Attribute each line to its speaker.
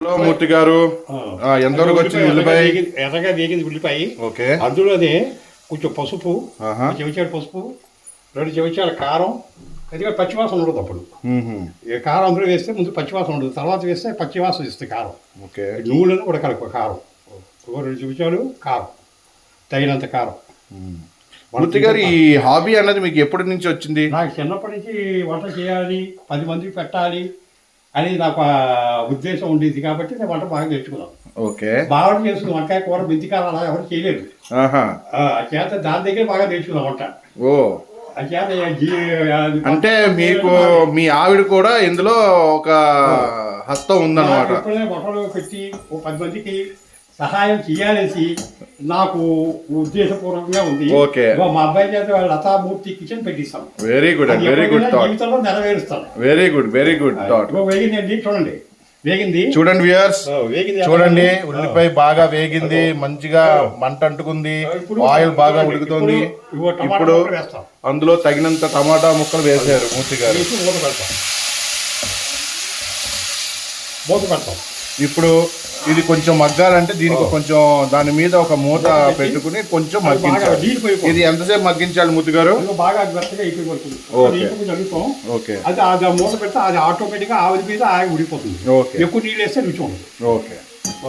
Speaker 1: Hello మూర్తి గారు, ఎంతవరకు వచ్చింది ఉల్లిపాయ?
Speaker 2: ఎర్రగా వేగింది ఉల్లిపాయ.
Speaker 1: ఓకే.
Speaker 2: అందులోనే కొంచెం పసుపు, చెంచాడు పసుపు, 2 చెంచాల కారం, ఎందుకంటే పచ్చివాసన ఉండదు అప్పుడు. కారం అందులో వేస్తే ముందు పచ్చివాసన ఉండదు, తర్వాత వేస్తే పచ్చివాసన ఇస్తుంది కారం.
Speaker 1: ఓకే.
Speaker 2: నూనెను ఉడకాలి కారం, 2 చెంచాలు కారం, తగినంత కారం.
Speaker 1: మూర్తి గారు, ఈ హాబీ అన్నది మీకు ఎప్పటి నుంచి వచ్చింది?
Speaker 2: నాకు చిన్నప్పటి నుంచి వంట చేయాలి, 10 మందికి పెట్టాలి అని నాకు ఉద్దేశం ఉండేది కాబట్టి నేను వంట బాగా నేర్చుకున్నాను.
Speaker 1: ఓకే.
Speaker 2: బాగా చేస్తుంది వంకాయ కూర, మెంతికాయ అలా ఎవరు చేయలేరు. చేత దాని దగ్గర బాగా నేర్చుకున్నాం వంట.
Speaker 1: ఓ, అంటే మీకు మీ ఆవిడ కూడా ఇందులో ఒక హస్తం ఉందన్నమాట.
Speaker 2: ఎప్పుడైనా వంటలు పెట్టి 10 మందికి సహాయం చేయాలేసి నాకు ఉద్దేశపూర్వకంగా ఉంది.
Speaker 1: ఓకే.
Speaker 2: మా అబ్బాయి చేత లతామూర్తి కిచెన్ పెట్టిస్తాం.
Speaker 1: Very good, very good thought.
Speaker 2: జీవితంలో నెరవేరుస్తాను.
Speaker 1: Very good, very good thought.
Speaker 2: వేగిందండి, చూడండి వేగింది.
Speaker 1: చూడండి వ్యూయర్స్, చూడండి ఉల్లిపాయ బాగా వేగింది, మంచిగా మంట అంటుకుంది, ఆయిల్ బాగా ఉడుకుతుంది. ఇప్పుడు అందులో తగినంత టమాటా ముక్కలు వేసారు మూర్తి గారు.
Speaker 2: మూత పెడతాం.
Speaker 1: ఇప్పుడు ఇది కొంచెం మగ్గాలంటే దీనికి కొంచెం దాని మీద ఒక మూత పెట్టుకుని కొంచెం మగ్గించాలి. ఇది ఎంతసేపు మగ్గించాలి మూర్తి గారు?
Speaker 2: బాగా మెత్తగా అయిపోతుంది.
Speaker 1: ఓకే.
Speaker 2: అది మూత పెడితే అది ఆటోమేటిక్గా ఆవిరి మీద ఉడిపోతుంది. ఎక్కువ నీళ్ళు వేస్తే రుచి ఉండదు.
Speaker 1: ఓకే.